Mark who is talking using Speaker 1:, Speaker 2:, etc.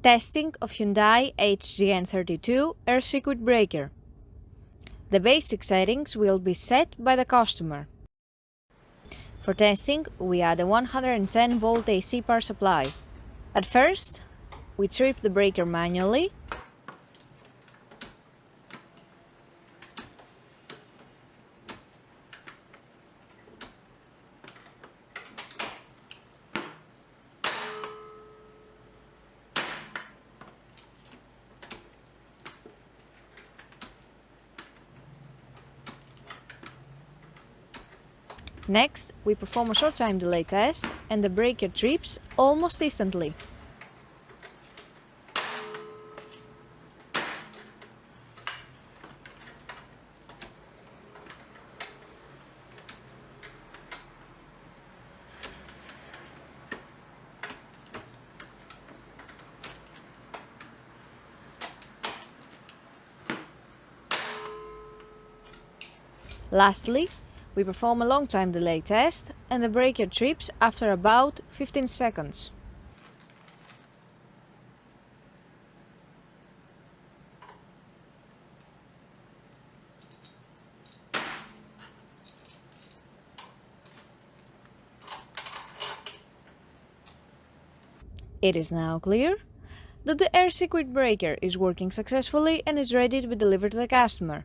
Speaker 1: Testing of Hyundai HGN32 air circuit breaker. The basic settings will be set by the customer. For testing, we add a 110-volt AC power supply. At first, we trip the breaker manually. Next, we perform a short time delay test and the breaker trips almost instantly. Lastly, we perform a long time delay test and the breaker trips after about 15 seconds. It is now clear that the air circuit breaker is working successfully and is ready to be delivered to the customer.